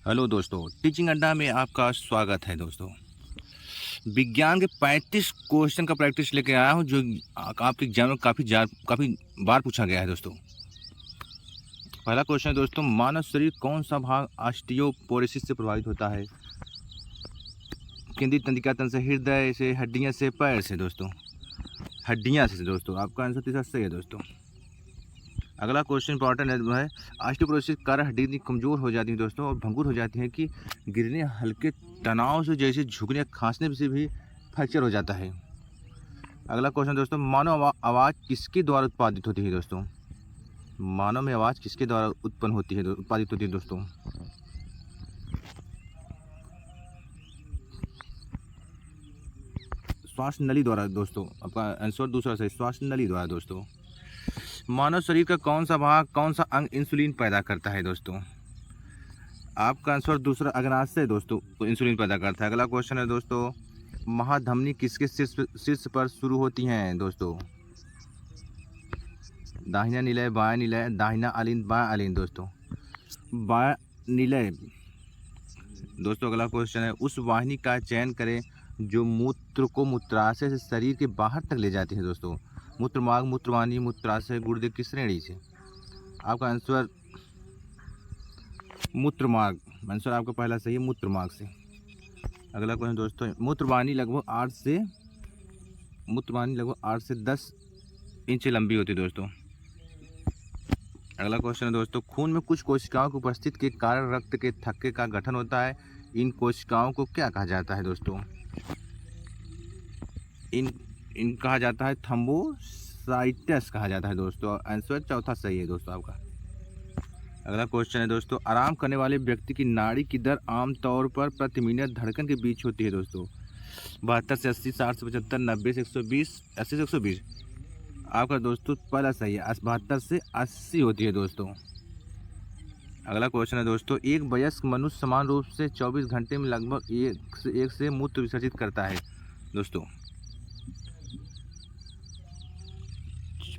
Hello दोस्तों, teaching अड्डा में आपका स्वागत है दोस्तों। विज्ञान के 35 क्वेश्चन का प्रैक्टिस लेके आया हूँ जो आपके एग्जाम में काफ़ी बार पूछा गया है दोस्तों। पहला क्वेश्चन है दोस्तों, मानव शरीर कौन सा भाग ऑस्टियोपोरोसिस से प्रभावित होता है? केंद्रीय तंत्रिका तंत्र से, हृदय से, हड्डियाँ से, पैर से दोस्तों? हड्डियाँ से दोस्तों। आपका आंसर तीसरा सही है दोस्तों। अगला क्वेश्चन इंपॉर्टेंट है वो है, ऑस्टियोपोरोसिस के कारण हड्डी इतनी कमज़ोर हो जाती है दोस्तों और भंगुर हो जाती है कि गिरने, हल्के तनाव से, जैसे झुकने, खांसने से भी फ्रैक्चर हो जाता है। अगला क्वेश्चन दोस्तों, मानव आवाज़ किसके द्वारा उत्पादित होती है दोस्तों? मानव में आवाज़ किसके द्वारा उत्पादित होती है दोस्तों? श्वास नली द्वारा दोस्तों। आपका आंसर दूसरा सही, श्वास नली द्वारा दोस्तों। मानव शरीर का कौन सा भाग, कौन सा अंग इंसुलिन पैदा करता है दोस्तों? आपका आंसर दूसरा अग्नाशय दोस्तों इंसुलिन पैदा करता है। अगला क्वेश्चन है दोस्तों, महाधमनी किसके शीर्ष पर शुरू होती हैं दोस्तों? दाहिना निलय, बायां निलय, दाहिना अलिंद, बायां अलिंद दोस्तों? बायां निलय दोस्तों। अगला क्वेश्चन है, उस वाहिनी का चयन करें जो मूत्र को मूत्राशय से शरीर के बाहर तक ले जाती है दोस्तों? मूत्रमार्ग, मूत्रवाहिनी, मूत्राशय, गुर्दे की श्रेणी से? आपका आंसर मूत्रमार्ग। आंसर आपका पहला सही है, मूत्रमार्ग से। अगला क्वेश्चन दोस्तों, मूत्रवाहिनी लगभग 8 से 10 इंच लंबी होती है दोस्तों। अगला क्वेश्चन है दोस्तों, खून में कुछ कोशिकाओं की उपस्थिति के कारण रक्त के थक्के का गठन होता है। इन कोशिकाओं को क्या कहा जाता है दोस्तों? इन कहा जाता है थ्रोम्बोसाइटस कहा जाता है दोस्तों। आंसर चौथा सही है दोस्तों आपका। अगला क्वेश्चन है दोस्तों, आराम करने वाले व्यक्ति की नाड़ी की दर आमतौर पर प्रति मिनट धड़कन के बीच होती है दोस्तों? 72 से 80, 60 से 75, 90 से 120, 80 से 120? आपका दोस्तों पहला सही है, 72 से 80 होती है दोस्तों। अगला क्वेश्चन है दोस्तों, एक वयस्क मनुष्य समान रूप से 24 घंटे में लगभग एक से मूत्र विसर्जित करता है दोस्तों?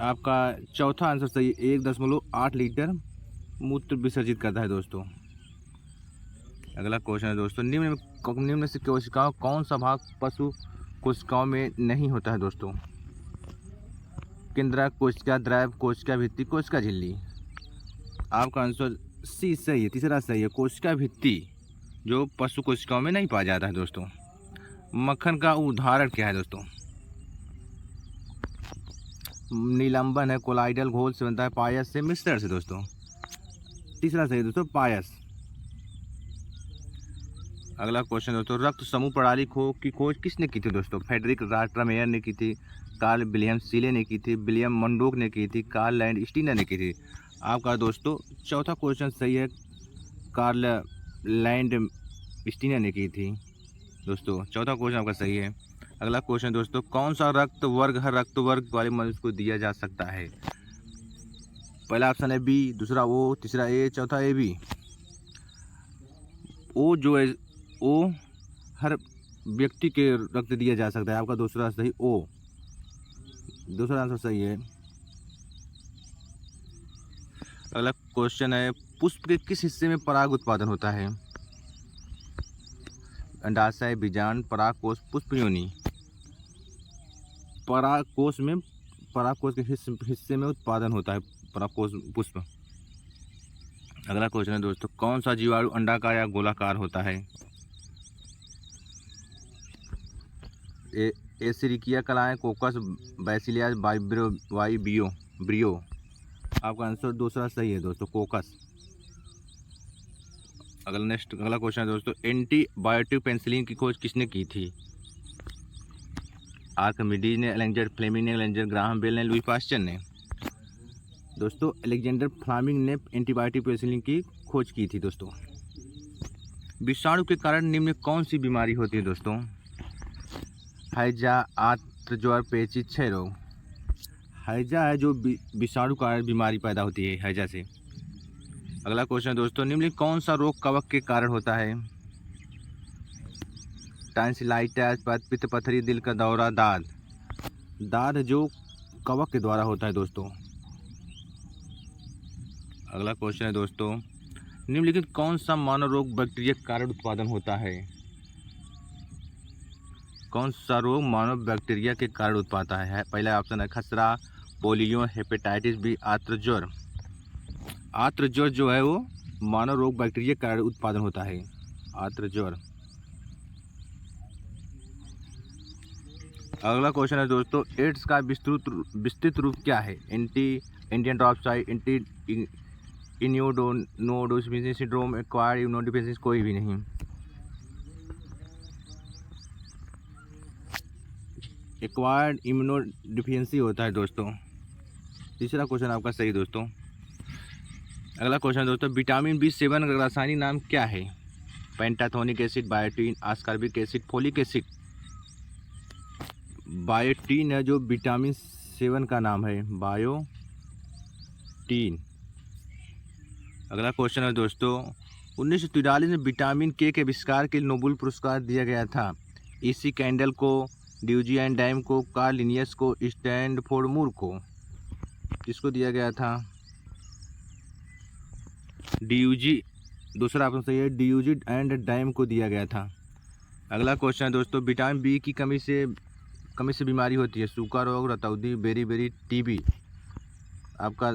आपका चौथा आंसर सही है, 1.8 लीटर मूत्र विसर्जित करता है दोस्तों। अगला क्वेश्चन है दोस्तों, निम्न से कोशिकाओं कौन सा भाग पशु कोशिकाओं में नहीं होता है दोस्तों? केंद्रक कोशिका, द्रव कोशिका, भित्ति कोशिका, झिल्ली? आपका आंसर सी सही है, तीसरा सही है, कोशिका भित्ति, जो पशु कोशिकाओं में नहीं पाया जाता है दोस्तों। मक्खन का उदाहरण क्या है दोस्तों? निलंबन है, कोलाइडल घोल से बनता है, पायस से, मिश्रण से दोस्तों? तीसरा सही दोस्तों, पायस। अगला क्वेश्चन दोस्तों, रक्त समूह प्रणाली की खोज किसने की थी दोस्तों? फ्रेडरिक रास्ट्रमेयर ने की थी, कार्ल विलियम सीले ने की थी, विलियम मंडोक ने की थी, कार्ल लैंड स्टीनर ने की थी? आपका दोस्तों चौथा क्वेश्चन सही है, कार्ल लैंड स्टीनर ने की थी दोस्तों। चौथा क्वेश्चन आपका सही है। अगला क्वेश्चन दोस्तों, कौन सा रक्त वर्ग हर रक्त वर्ग वाले मनुष्य को दिया जा सकता है? पहला ऑप्शन है बी, दूसरा ओ, तीसरा ए, चौथा ए बी? ओ जो है, ओ हर व्यक्ति के रक्त दिया जा सकता है। आपका दूसरा सही ओ, दूसरा आंसर सही है। अगला क्वेश्चन है, पुष्प के किस हिस्से में पराग उत्पादन होता है? अंडाशय, बीजांड, परागकोश, पुष्प योनि? परागकोश के हिस्से में उत्पादन होता है परागकोश पुष्प। अगला क्वेश्चन है दोस्तों, कौन सा जीवाणु अंडाकार या गोलाकार होता है? एसिरिकिया कलाएं, कोकस, बैसिलियास, ब्रियो? आपका आंसर दूसरा सही है दोस्तों, कोकस। अगला क्वेश्चन है दोस्तों, एंटीबायोटिक पेनिसिलिन की खोज किसने की थी? आर्किमिडीज ने, अलेक्जेंडर फ्लेमिंग ने, अलेक्जेंडर ग्राहम बेल ने, लुई पास्चर ने? दोस्तों अलेक्जेंडर फ्लेमिंग ने एंटीबायोटिक पेनिसिलिन की खोज की थी दोस्तों। विषाणु के कारण निम्न कौन सी बीमारी होती है दोस्तों? हैजा, आंत्र, ज्वर, पेचिश, क्षय रोग? हैजा है जो विषाणु कारण बीमारी पैदा होती है, हैजा से। अगला क्वेश्चन दोस्तों, निम्न कौन सा रोग कवक के कारण होता है? टॉन्सिलाइटिस, पित्त पथरी, दिल का दौरा, दाद जो कवक के द्वारा होता है दोस्तों। अगला क्वेश्चन है दोस्तों, निम्नलिखित कौन सा मानव रोग बैक्टीरिया के कारण उत्पादन होता है? कौन सा रोग मानव बैक्टीरिया के कारण उत्पादन है? पहला ऑप्शन है खसरा, पोलियो, हेपेटाइटिस बी, आर्तज्वर। आर्तज्वर जो है वो मानव रोग बैक्टीरिया के कारण उत्पादन होता है, आर्तज्वर। अगला क्वेश्चन है दोस्तों, एड्स का विस्तृत रूप क्या है? इंडियन ड्रॉपसाइट, इम्यूनोडेफिशिएंसी सिंड्रोम, एक्वायर्ड इम्यूनोडेफिशिएंसी, कोई भी नहीं। एक्वायर्ड इम्यूनोडेफिशिएंसी होता है दोस्तों। तीसरा क्वेश्चन आपका सही दोस्तों। अगला क्वेश्चन दोस्तों, विटामिन B7 का रासायनिक नाम क्या है? Pantothenic acid, biotin, ascorbic acid, folic acid. Biotin है जो विटामिन 7 का नाम है, बायोटीन। अगला क्वेश्चन है दोस्तों, 1943 में विटामिन के आविष्कार के लिए नोबेल पुरस्कार दिया गया था। इसी कैंडल को, ड्यूजी एंड डैम को, कार्ल लिनियस को, स्टैनफोर्ड मूर को। किसको दिया गया था? ड्यूजी, दूसरा ऑप्शन सही है, ड्यूजी एंड डैम को दिया गया था। अगला क्वेश्चन है दोस्तों, विटामिन बी की कमी से बीमारी होती है। सूखा रोग, रतौंधी, बेरी, टीबी। आपका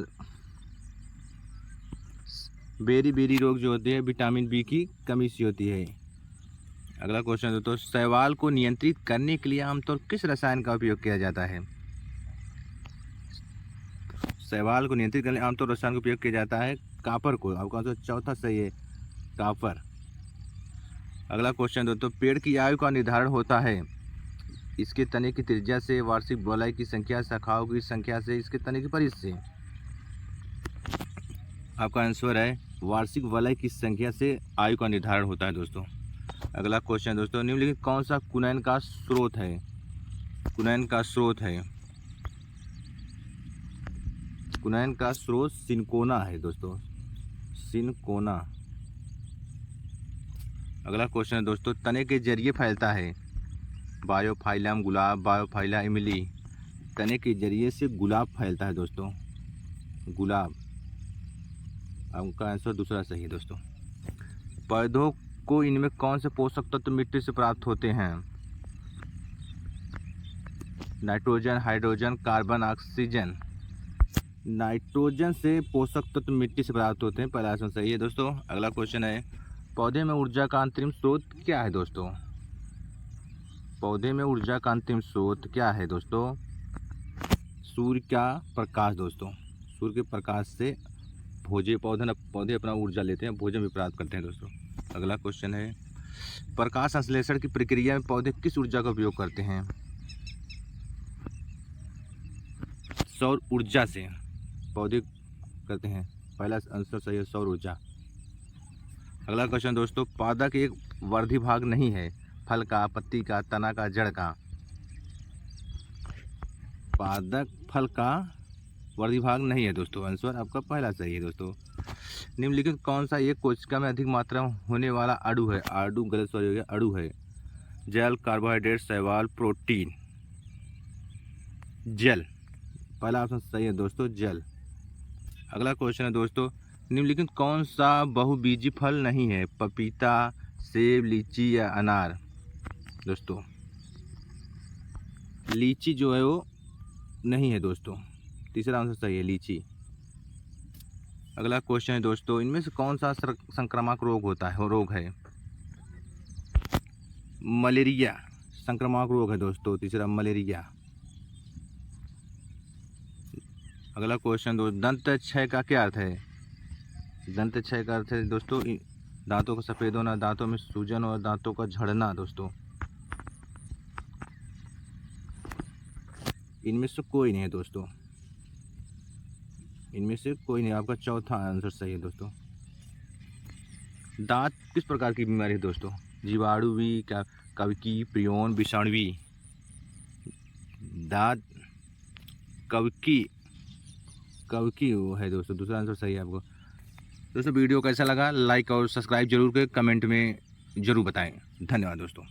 बेरी रोग जो होती है विटामिन बी की कमी से होती है। अगला क्वेश्चन दोस्तों, शैवाल को नियंत्रित करने के लिए आमतौर किस रसायन का उपयोग किया जाता है? शैवाल को नियंत्रित करने आमतौर रसायन का उपयोग किया जाता है कापर को। आपका आंसर चौथा सही है, कापर। अगला क्वेश्चन दोस्तों, पेड़ की आयु का निर्धारण होता है इसके तने की त्रिज्या से, वार्षिक वलय की संख्या, शाखाओं की संख्या से, इसके तने की परिधि से। आपका आंसर है वार्षिक वलय की संख्या से आयु का निर्धारण होता है दोस्तों। अगला क्वेश्चन दोस्तों, निम्नलिखित कौन सा कुनैन का स्रोत है? कुनैन का स्रोत है, कुनैन का स्रोत सिनकोना है दोस्तों, सिनकोना। अगला क्वेश्चन है दोस्तों, तने के जरिए फैलता है। बायोफाइलम गुलाब, बायोफाइला इमली। तने के जरिए से गुलाब फैलता है दोस्तों, गुलाब। आपका आंसर दूसरा सही है दोस्तों। पौधों को इनमें कौन से पोषक तत्व मिट्टी से प्राप्त होते हैं? Nitrogen, hydrogen, carbon, oxygen. Nitrogen से पोषक तत्व मिट्टी से प्राप्त होते हैं, पहला आंसर सही है दोस्तों। अगला क्वेश्चन है, पौधे में ऊर्जा का अंतरिम स्रोत क्या है दोस्तों? पौधे में ऊर्जा का अंतिम स्रोत क्या है दोस्तों? सूर्य का प्रकाश दोस्तों, सूर्य के प्रकाश से पौधे अपना ऊर्जा लेते हैं, भोजन भी प्राप्त करते हैं दोस्तों। अगला क्वेश्चन है, प्रकाश संश्लेषण की प्रक्रिया में पौधे किस ऊर्जा का उपयोग करते हैं? सौर ऊर्जा से पौधे करते हैं, पहला आंसर सही है, सौर ऊर्जा। अगला क्वेश्चन दोस्तों, पादप एक वर्धी भाग नहीं है, फल का, पत्ती का, तना का, जड़ का। पादप फल का वर्धी भाग नहीं है दोस्तों, आंसर आपका पहला सही है दोस्तों। निम्नलिखित कौन सा एक कोशिका में अधिक मात्रा में होने वाला अणु है? अणु गलत सॉरी हो गया, अणु है। जल, कार्बोहाइड्रेट, शैवाल, प्रोटीन। जल, पहला ऑप्शन सही है दोस्तों, जल। अगला क्वेश्चन है दोस्तों, निम्नलिखित कौन सा बहुबीजी फल नहीं है? पपीता, सेब, लीची या अनार। दोस्तों लीची जो है वो नहीं है दोस्तों, तीसरा आंसर सही है, लीची। अगला क्वेश्चन है दोस्तों, इनमें से कौन सा संक्रामक रोग होता है? रोग है मलेरिया, संक्रामक रोग है दोस्तों, तीसरा मलेरिया। अगला क्वेश्चन दोस्तों, दंत क्षय का क्या अर्थ है? दंत क्षय का अर्थ है दोस्तों दांतों का सफ़ेद होना, दांतों में सूजन और दांतों का झड़ना दोस्तों। इनमें से कोई नहीं है दोस्तों, इनमें से कोई नहीं, आपका चौथा आंसर सही है दोस्तों। दांत किस प्रकार की बीमारी है दोस्तों? जीवाणुवी, कवकी, प्रियोन, विषाणुवी। दांत कवकी वो है दोस्तों, दूसरा आंसर सही है आपको। दोस्तों वीडियो कैसा लगा लाइक और सब्सक्राइब जरूर करें, कमेंट में ज़रूर बताएं। धन्यवाद दोस्तों।